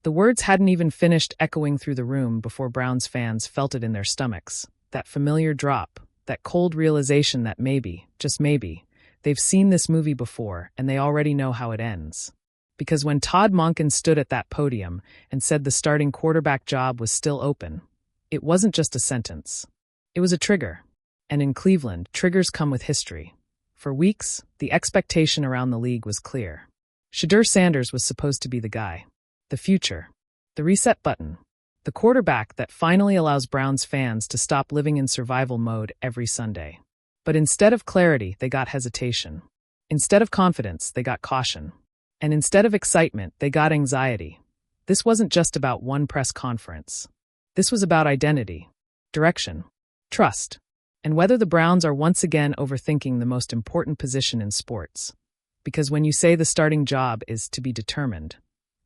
The words hadn't even finished echoing through the room before Browns fans felt it in their stomachs. That familiar drop, that cold realization that maybe, just maybe, they've seen this movie before and they already know how it ends. Because when Todd Monken stood at that podium and said the starting quarterback job was still open, it wasn't just a sentence. It was a trigger. And in Cleveland, triggers come with history. For weeks, the expectation around the league was clear. Shedeur Sanders was supposed to be the guy. The future. The reset button. The quarterback that finally allows Browns fans to stop living in survival mode every Sunday. But instead of clarity, they got hesitation. Instead of confidence, they got caution. And instead of excitement, they got anxiety. This wasn't just about one press conference. This was about identity, direction, trust, and whether the Browns are once again overthinking the most important position in sports. Because when you say the starting job is to be determined,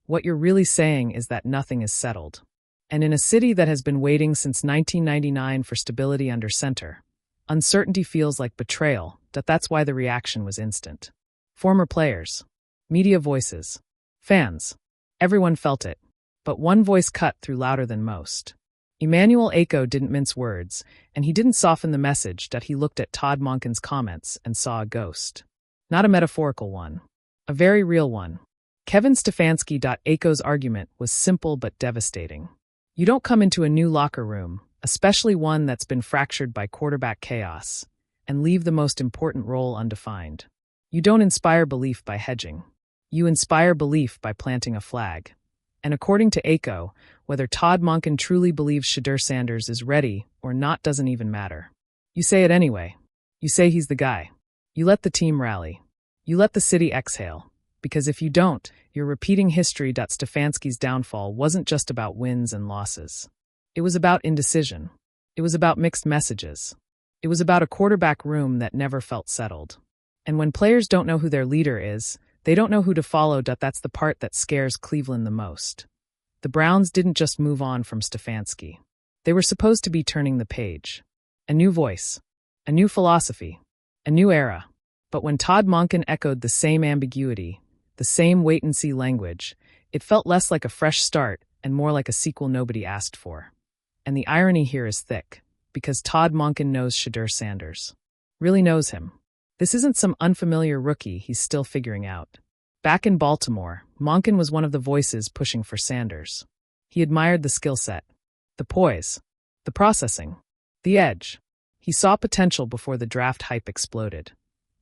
what you're really saying is that nothing is settled. And in a city that has been waiting since 1999 for stability under center, uncertainty feels like betrayal. That's why the reaction was instant. Former players, media voices, fans, everyone felt it. But one voice cut through louder than most. Emmanuel Acho didn't mince words, and he didn't soften the message that he looked at Todd Monken's comments and saw a ghost. Not a metaphorical one. A very real one. Kevin Stefanski. Acho's argument was simple but devastating. You don't come into a new locker room, especially one that's been fractured by quarterback chaos, and leave the most important role undefined. You don't inspire belief by hedging. You inspire belief by planting a flag. And according to Acho, whether Todd Monken truly believes Shedeur Sanders is ready or not doesn't even matter. You say it anyway. You say he's the guy. You let the team rally. You let the city exhale. Because if you don't, you're repeating history. Stefanski's downfall wasn't just about wins and losses. It was about indecision. It was about mixed messages. It was about a quarterback room that never felt settled. And when players don't know who their leader is, they don't know who to follow. That's the part that scares Cleveland the most. The Browns didn't just move on from Stefanski. They were supposed to be turning the page. A new voice. A new philosophy. A new era. But when Todd Monken echoed the same ambiguity, the same wait-and-see language, it felt less like a fresh start and more like a sequel nobody asked for. And the irony here is thick, because Todd Monken knows Shedeur Sanders. Really knows him. This isn't some unfamiliar rookie he's still figuring out. Back in Baltimore, Monken was one of the voices pushing for Sanders. He admired the skill set, the poise, the processing, the edge. He saw potential before the draft hype exploded.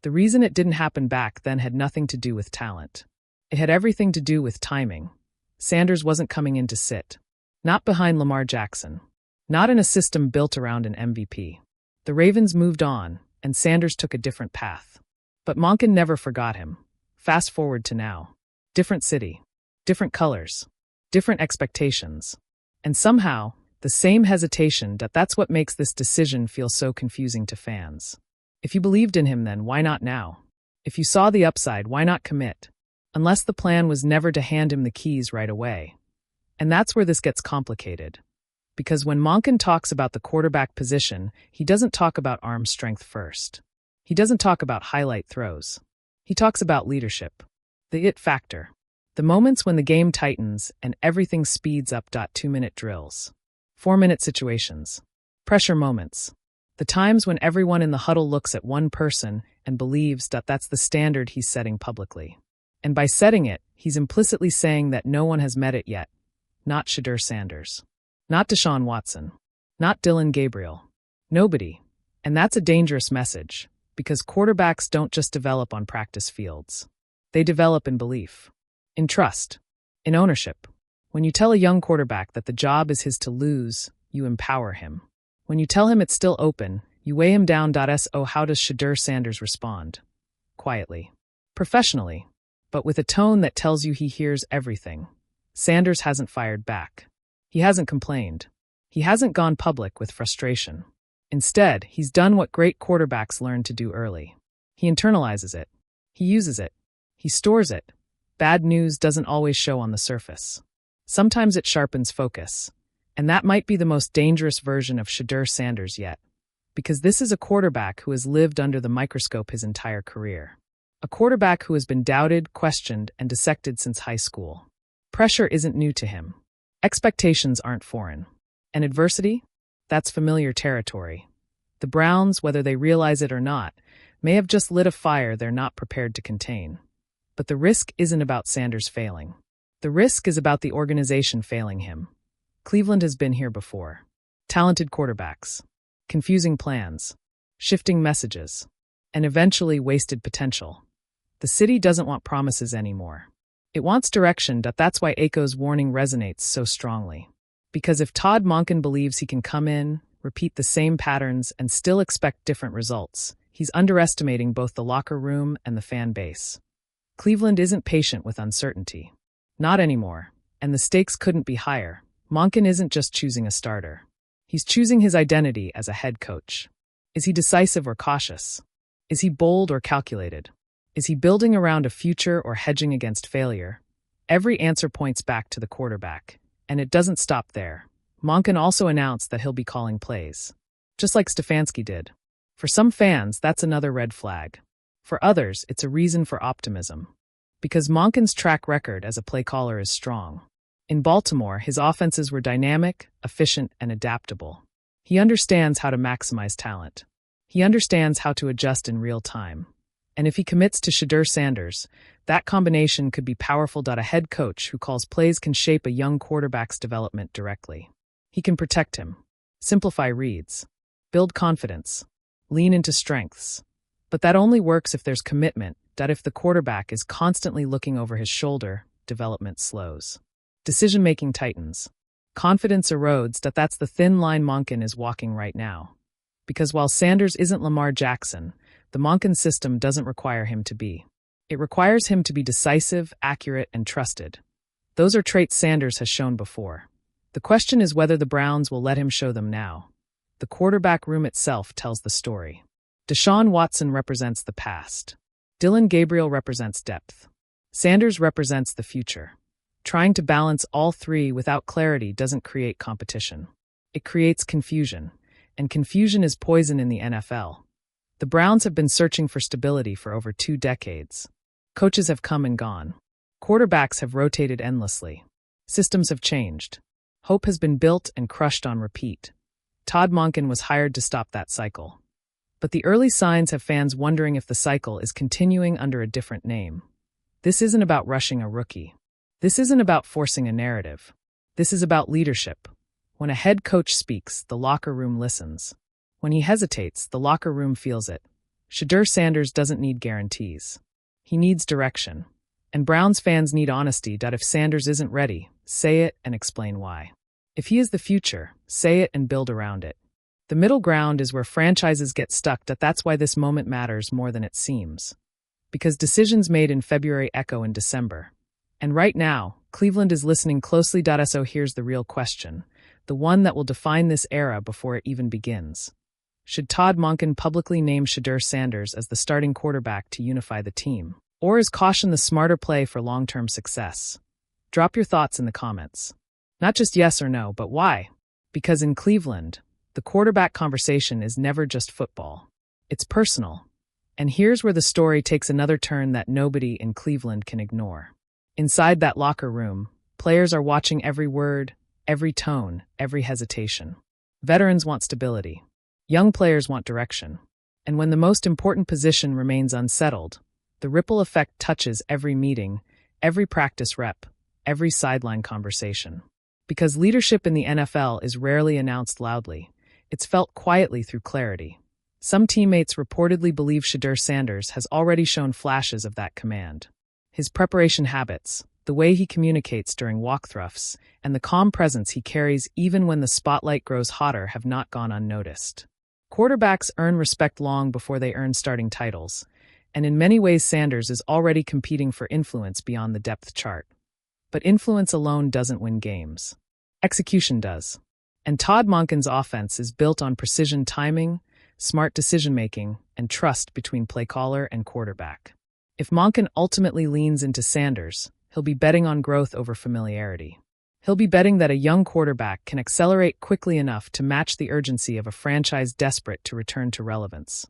The reason it didn't happen back then had nothing to do with talent. It had everything to do with timing. Sanders wasn't coming in to sit. Not behind Lamar Jackson. Not in a system built around an MVP. The Ravens moved on, and Sanders took a different path. But Monken never forgot him. Fast forward to now. Different city. Different colors. Different expectations. And somehow, the same hesitation. That's what makes this decision feel so confusing to fans. If you believed in him then, why not now? If you saw the upside, why not commit? Unless the plan was never to hand him the keys right away. And that's where this gets complicated. Because when Monken talks about the quarterback position, he doesn't talk about arm strength first. He doesn't talk about highlight throws. He talks about leadership. The it factor. The moments when the game tightens and everything speeds up. 2-minute drills. 4-minute situations. Pressure moments. The times when everyone in the huddle looks at one person and believes that's the standard he's setting publicly. And by setting it, he's implicitly saying that no one has met it yet. Not Shedeur Sanders. Not Deshaun Watson. Not Dylan Gabriel. Nobody. And that's a dangerous message, because quarterbacks don't just develop on practice fields. They develop in belief. In trust. In ownership. When you tell a young quarterback that the job is his to lose, you empower him. When you tell him it's still open, you weigh him down. So how does Shedeur Sanders respond? Quietly. Professionally. But with a tone that tells you he hears everything. Sanders hasn't fired back. He hasn't complained. He hasn't gone public with frustration. Instead, he's done what great quarterbacks learn to do early. He internalizes it. He uses it. He stores it. Bad news doesn't always show on the surface. Sometimes it sharpens focus. And that might be the most dangerous version of Shedeur Sanders yet. Because this is a quarterback who has lived under the microscope his entire career. A quarterback who has been doubted, questioned, and dissected since high school. Pressure isn't new to him. Expectations aren't foreign. And adversity? That's familiar territory. The Browns, whether they realize it or not, may have just lit a fire they're not prepared to contain. But the risk isn't about Sanders failing. The risk is about the organization failing him. Cleveland has been here before. Talented quarterbacks, confusing plans, shifting messages, and eventually wasted potential. The city doesn't want promises anymore. It wants direction. That's why Acho's warning resonates so strongly. Because if Todd Monken believes he can come in, repeat the same patterns, and still expect different results, he's underestimating both the locker room and the fan base. Cleveland isn't patient with uncertainty. Not anymore, and the stakes couldn't be higher. Monken isn't just choosing a starter. He's choosing his identity as a head coach. Is he decisive or cautious? Is he bold or calculated? Is he building around a future or hedging against failure? Every answer points back to the quarterback, and it doesn't stop there. Monken also announced that he'll be calling plays, just like Stefanski did. For some fans, that's another red flag. For others, it's a reason for optimism. Because Monken's track record as a play caller is strong. In Baltimore, his offenses were dynamic, efficient, and adaptable. He understands how to maximize talent. He understands how to adjust in real time. And if he commits to Shedeur Sanders, that combination could be powerful. A head coach who calls plays can shape a young quarterback's development directly. He can protect him, simplify reads, build confidence, lean into strengths. But that only works if there's commitment. If the quarterback is constantly looking over his shoulder, development slows. Decision-making tightens. Confidence erodes. That's the thin line Monken is walking right now. Because while Sanders isn't Lamar Jackson, the Monken system doesn't require him to be. It requires him to be decisive, accurate, and trusted. Those are traits Sanders has shown before. The question is whether the Browns will let him show them now. The quarterback room itself tells the story. Deshaun Watson represents the past. Dylan Gabriel represents depth. Sanders represents the future. Trying to balance all three without clarity doesn't create competition. It creates confusion, and confusion is poison in the NFL. The Browns have been searching for stability for over 2 decades. Coaches have come and gone. Quarterbacks have rotated endlessly. Systems have changed. Hope has been built and crushed on repeat. Todd Monken was hired to stop that cycle. But the early signs have fans wondering if the cycle is continuing under a different name. This isn't about rushing a rookie. This isn't about forcing a narrative. This is about leadership. When a head coach speaks, the locker room listens. When he hesitates, the locker room feels it. Shedeur Sanders doesn't need guarantees. He needs direction. And Browns fans need honesty. If Sanders isn't ready, say it and explain why. If he is the future, say it and build around it. The middle ground is where franchises get stuck. That's why this moment matters more than it seems. Because decisions made in February echo in December. And right now, Cleveland is listening closely. So here's the real question, the one that will define this era before it even begins. Should Todd Monken publicly name Shedeur Sanders as the starting quarterback to unify the team? Or is caution the smarter play for long-term success? Drop your thoughts in the comments. Not just yes or no, but why? Because in Cleveland, the quarterback conversation is never just football. It's personal. And here's where the story takes another turn that nobody in Cleveland can ignore. Inside that locker room, players are watching every word, every tone, every hesitation. Veterans want stability. Young players want direction. And when the most important position remains unsettled, the ripple effect touches every meeting, every practice rep, every sideline conversation. Because leadership in the NFL is rarely announced loudly. It's felt quietly through clarity. Some teammates reportedly believe Shedeur Sanders has already shown flashes of that command. His preparation habits, the way he communicates during walkthroughs, and the calm presence he carries even when the spotlight grows hotter have not gone unnoticed. Quarterbacks earn respect long before they earn starting titles, and in many ways Sanders is already competing for influence beyond the depth chart. But influence alone doesn't win games. Execution does. And Todd Monken's offense is built on precision timing, smart decision-making, and trust between play caller and quarterback. If Monken ultimately leans into Sanders, he'll be betting on growth over familiarity. He'll be betting that a young quarterback can accelerate quickly enough to match the urgency of a franchise desperate to return to relevance.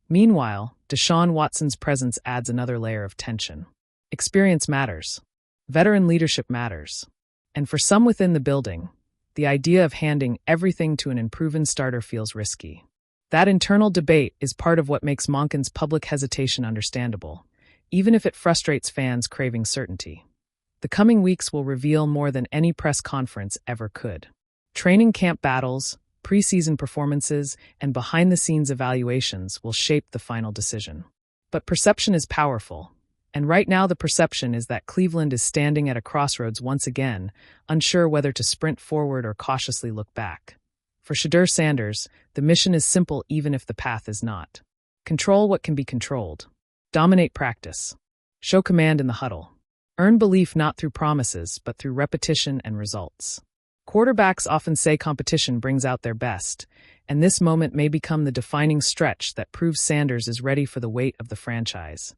Meanwhile, Deshaun Watson's presence adds another layer of tension. Experience matters. Veteran leadership matters. And for some within the building, the idea of handing everything to an unproven starter feels risky. That internal debate is part of what makes Monken's public hesitation understandable, even if it frustrates fans craving certainty. The coming weeks will reveal more than any press conference ever could. Training camp battles, preseason performances, and behind-the-scenes evaluations will shape the final decision. But perception is powerful, and right now the perception is that Cleveland is standing at a crossroads once again, unsure whether to sprint forward or cautiously look back. For Shedeur Sanders, the mission is simple even if the path is not. Control what can be controlled. Dominate practice. Show command in the huddle. Earn belief not through promises, but through repetition and results. Quarterbacks often say competition brings out their best, and this moment may become the defining stretch that proves Sanders is ready for the weight of the franchise.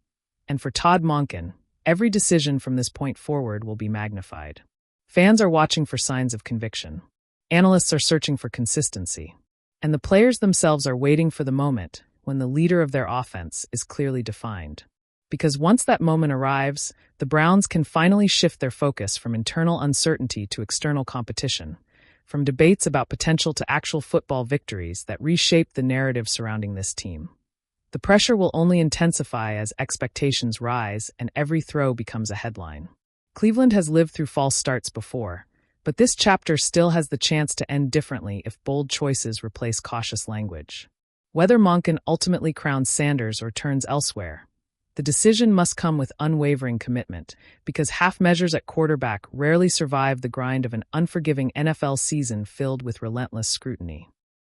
And for Todd Monken, every decision from this point forward will be magnified. Fans are watching for signs of conviction. Analysts are searching for consistency. And the players themselves are waiting for the moment when the leader of their offense is clearly defined. Because once that moment arrives, the Browns can finally shift their focus from internal uncertainty to external competition, from debates about potential to actual football victories that reshape the narrative surrounding this team. The pressure will only intensify as expectations rise and every throw becomes a headline. Cleveland has lived through false starts before, but this chapter still has the chance to end differently if bold choices replace cautious language. Whether Monken ultimately crowns Sanders or turns elsewhere, the decision must come with unwavering commitment, because half measures at quarterback rarely survive the grind of an unforgiving NFL season filled with relentless scrutiny.